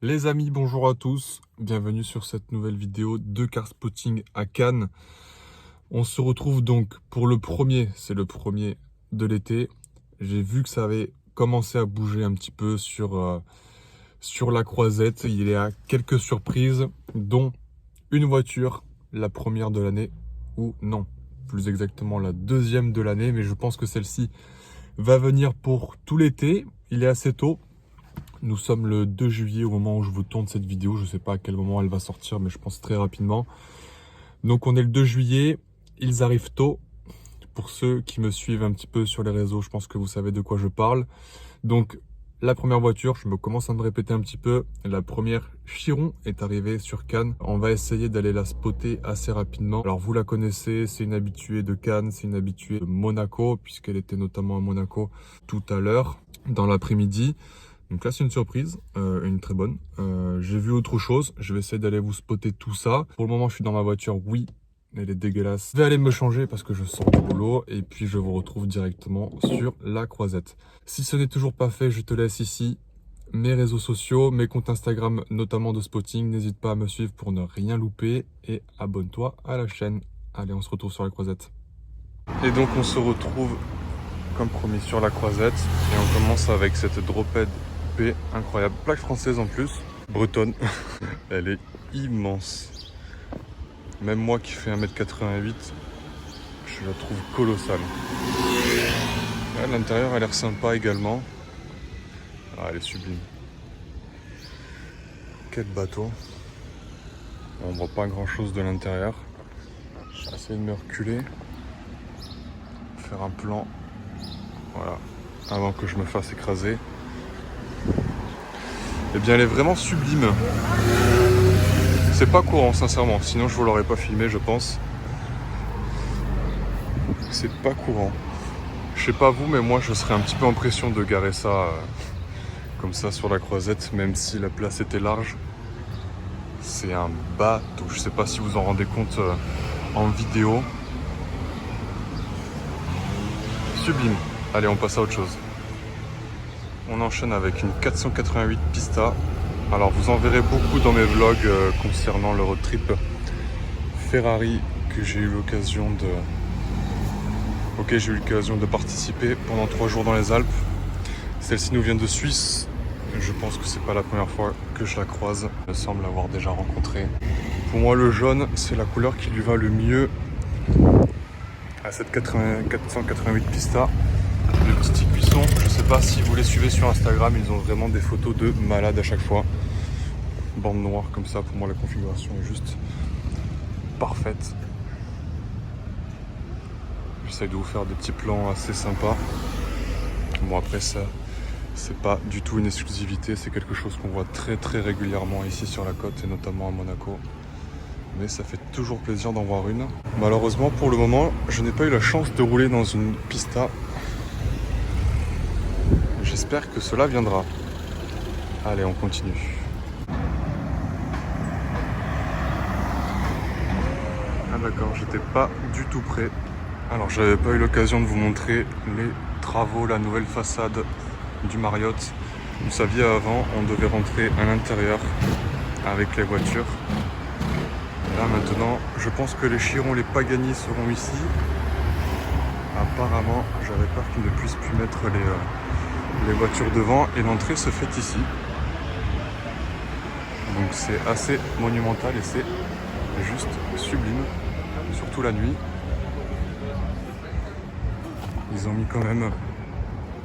Les amis, bonjour à tous, bienvenue sur cette nouvelle vidéo de car spotting à Cannes. On se retrouve donc pour le premier, c'est le premier de l'été. J'ai vu que ça avait commencé à bouger un petit peu sur la croisette. Il y a quelques surprises, dont une voiture, la première de l'année, ou non, plus exactement la deuxième de l'année, mais je pense que celle-ci va venir pour tout l'été. Il est assez tôt. Nous sommes le 2 juillet au moment où je vous tourne cette vidéo. Je ne sais pas à quel moment elle va sortir, mais je pense très rapidement. Donc on est le 2 juillet, ils arrivent tôt. Pour ceux qui me suivent un petit peu sur les réseaux, je pense que vous savez de quoi je parle. Donc la première voiture, je me commence à me répéter un petit peu. La première Chiron est arrivée sur Cannes. On va essayer d'aller la spotter assez rapidement. Alors vous la connaissez, c'est une habituée de Cannes, c'est une habituée de Monaco, puisqu'elle était notamment à Monaco tout à l'heure, dans l'après-midi. Donc là, c'est une surprise, une très bonne. J'ai vu autre chose. Je vais essayer d'aller vous spotter tout ça. Pour le moment, je suis dans ma voiture. Oui, elle est dégueulasse. Je vais aller me changer parce que je sors du boulot. Et puis, je vous retrouve directement sur la croisette. Si ce n'est toujours pas fait, je te laisse ici mes réseaux sociaux, mes comptes Instagram, notamment de spotting. N'hésite pas à me suivre pour ne rien louper. Et abonne-toi à la chaîne. Allez, on se retrouve sur la croisette. Et donc, on se retrouve, comme promis, sur la croisette. Et on commence avec cette drophead incroyable, plaque française en plus, bretonne. Elle est immense. Même moi qui fais 1m88, je la trouve colossale. L'intérieur a l'air sympa également. Ah, elle est sublime. Quel bateau. On voit pas grand chose de l'intérieur. Je vais essayer de me reculer, faire un plan, voilà, avant que je me fasse écraser. Eh bien, elle est vraiment sublime. C'est pas courant, sincèrement. Sinon, je vous l'aurais pas filmé, je pense. C'est pas courant. Je sais pas vous, mais moi, je serais un petit peu en pression de garer ça comme ça sur la croisette, même si la place était large. C'est un bateau. Je sais pas si vous en rendez compte en vidéo. Sublime. Allez, on passe à autre chose. On enchaîne avec une 488 Pista. Alors vous en verrez beaucoup dans mes vlogs concernant le road trip Ferrari que j'ai eu l'occasion de participer pendant 3 jours dans les Alpes. Celle-ci nous vient de Suisse. Je pense que c'est pas la première fois que je la croise. Elle me semble l'avoir déjà rencontrée. Pour moi, le jaune, c'est la couleur qui lui va le mieux à cette 488 Pista. Le petit cuisson, je sais pas si vous les suivez sur Instagram, ils ont vraiment des photos de malades à chaque fois. Bande noire comme ça, pour moi la configuration est juste parfaite. J'essaie de vous faire des petits plans assez sympas. Bon, après ça, c'est pas du tout une exclusivité, c'est quelque chose qu'on voit très très régulièrement ici sur la côte et notamment à Monaco. Mais ça fait toujours plaisir d'en voir une. Malheureusement, pour le moment, je n'ai pas eu la chance de rouler dans une Pista. J'espère que cela viendra. Allez, on continue. Ah d'accord, j'étais pas du tout prêt. Alors, j'avais pas eu l'occasion de vous montrer les travaux, la nouvelle façade du Marriott. Vous saviez, avant, on devait rentrer à l'intérieur avec les voitures. Là, maintenant, je pense que les Chiron, les Pagani seront ici. Apparemment, j'avais peur qu'ils ne puissent plus mettre les voitures devant et l'entrée se fait ici. Donc c'est assez monumental et c'est juste sublime, surtout la nuit. Ils ont mis quand même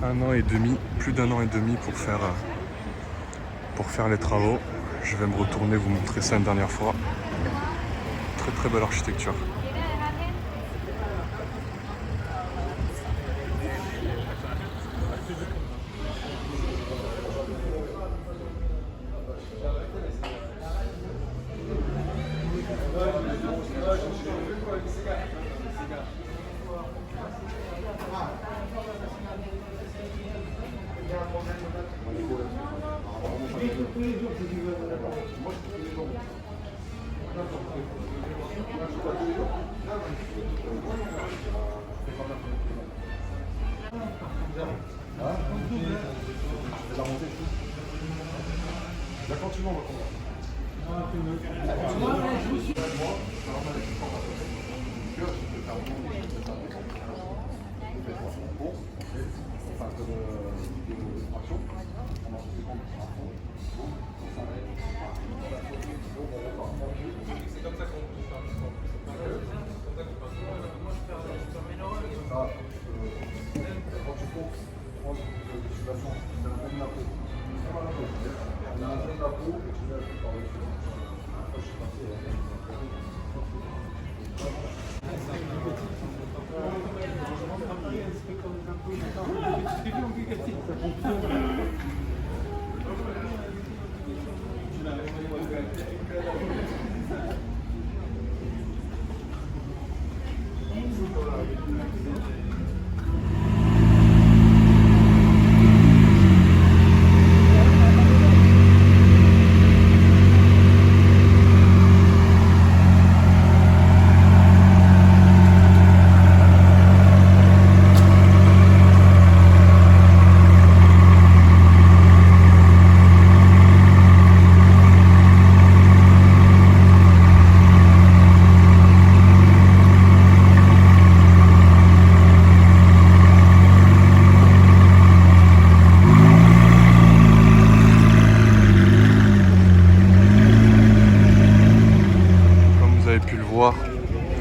1 an et demi, plus d'1 an et demi pour faire les travaux. Je vais me retourner vous montrer ça une dernière fois. Très très belle architecture.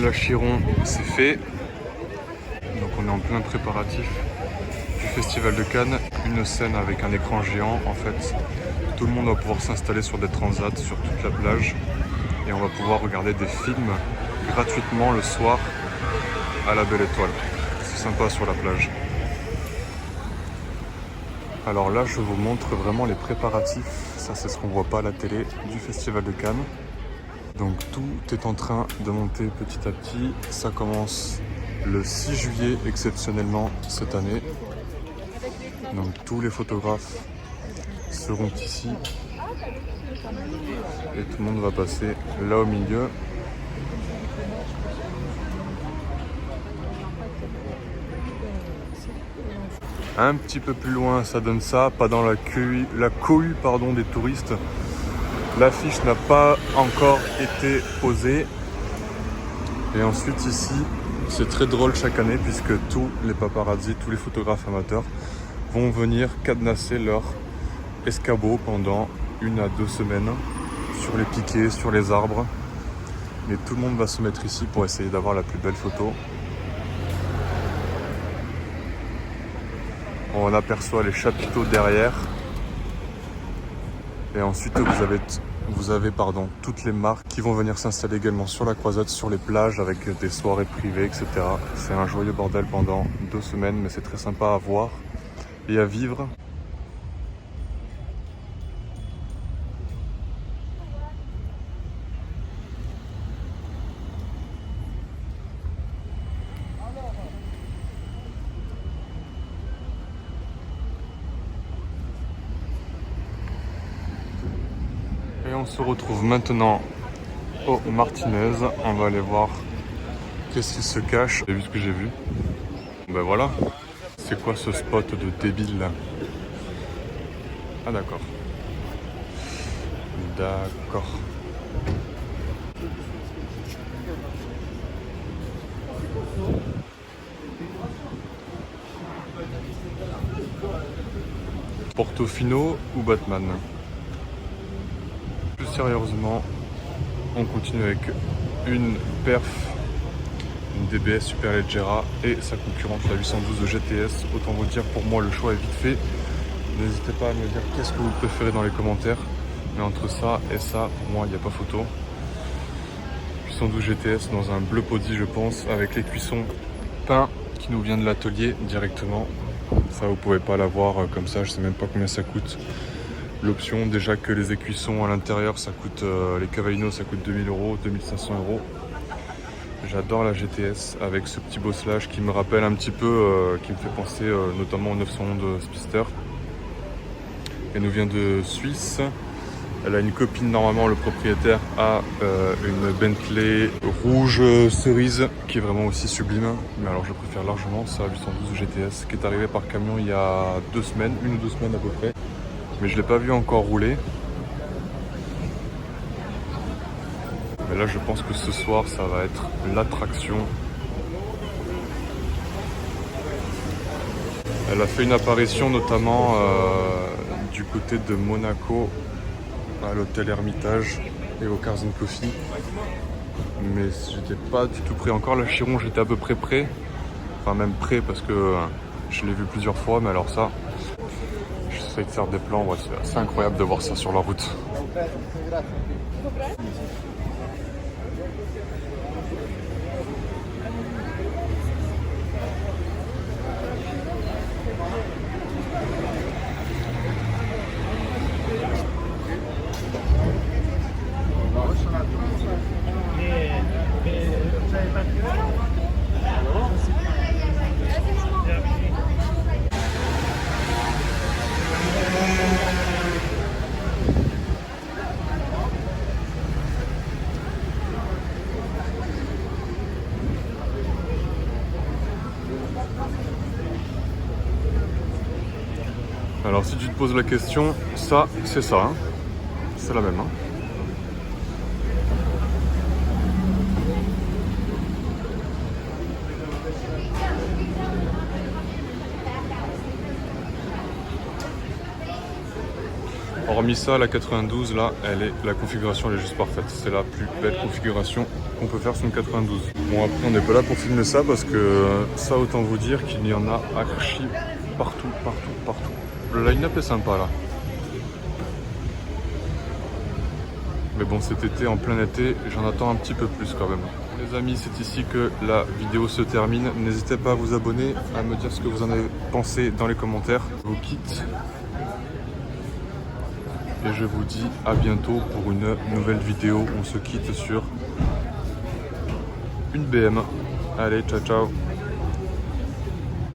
L'Achiron c'est fait, donc on est en plein préparatif du Festival de Cannes, une scène avec un écran géant. En fait, tout le monde va pouvoir s'installer sur des transats sur toute la plage et on va pouvoir regarder des films gratuitement le soir à la Belle Étoile. C'est sympa sur la plage. Alors là, je vous montre vraiment les préparatifs, ça c'est ce qu'on voit pas à la télé, du Festival de Cannes. Donc tout est en train de monter petit à petit. Ça commence le 6 juillet exceptionnellement cette année. Donc tous les photographes seront ici. Et tout le monde va passer là au milieu. Un petit peu plus loin, ça donne ça, pas dans la cohue des touristes. L'affiche n'a pas encore été posée. Et ensuite ici, c'est très drôle chaque année puisque tous les paparazzi, tous les photographes amateurs vont venir cadenasser leur escabeau pendant 1 à 2 semaines sur les piquets, sur les arbres. Mais tout le monde va se mettre ici pour essayer d'avoir la plus belle photo. On aperçoit les chapiteaux derrière. Et ensuite, vous avez toutes les marques qui vont venir s'installer également sur la croisette, sur les plages, avec des soirées privées, etc. C'est un joyeux bordel pendant 2 semaines, mais c'est très sympa à voir et à vivre. Et on se retrouve maintenant au Martinez. On va aller voir qu'est-ce qui se cache. Vous avez vu ce que j'ai vu? Ben voilà. C'est quoi ce spot de débile là? Ah d'accord. D'accord. Portofino ou Batman? Plus sérieusement, on continue avec une perf, une DBS Superleggera et sa concurrente la 812 de GTS. Autant vous dire, pour moi le choix est vite fait. N'hésitez pas à me dire qu'est-ce que vous préférez dans les commentaires. Mais entre ça et ça, pour moi il n'y a pas photo. 812 GTS dans un bleu Podi je pense, avec les cuissons peints qui nous vient de l'atelier directement. Ça vous pouvez pas l'avoir comme ça, je sais même pas combien ça coûte. L'option, déjà que les écuissons à l'intérieur, ça coûte, les Cavallino, ça coûte 2000 €, 2500 €. J'adore la GTS avec ce petit bosselage qui me rappelle un petit peu, qui me fait penser notamment au 911 Spister. Elle nous vient de Suisse. Elle a une copine, normalement le propriétaire a une Bentley rouge cerise qui est vraiment aussi sublime. Mais alors je préfère largement sa 812 GTS qui est arrivée par camion il y a 2 semaines, 1 ou 2 semaines à peu près. Mais je ne l'ai pas vu encore rouler. Mais là, je pense que ce soir, ça va être l'attraction. Elle a fait une apparition notamment du côté de Monaco, à l'hôtel Hermitage et au Cars & Coffee. Mais j'étais pas du tout prêt. Encore la Chiron, j'étais à peu près prêt. Enfin, même prêt parce que je l'ai vu plusieurs fois. Mais alors ça, j'essaie de faire des plans. Ouais, c'est assez incroyable de voir ça sur la route. Alors si tu te poses la question, ça, c'est ça. Hein. C'est la même. Hein. Hormis ça, la 92, là, la configuration elle est juste parfaite. C'est la plus belle configuration qu'on peut faire sur une 92. Bon, après, on n'est pas là pour filmer ça parce que ça, autant vous dire qu'il y en a archi partout. Le line-up est sympa, là. Mais bon, cet été, en plein été, j'en attends un petit peu plus quand même. Les amis, c'est ici que la vidéo se termine. N'hésitez pas à vous abonner, à me dire ce que vous en avez pensé dans les commentaires. Je vous quitte. Et je vous dis à bientôt pour une nouvelle vidéo. On se quitte sur une BM. Allez, ciao ciao.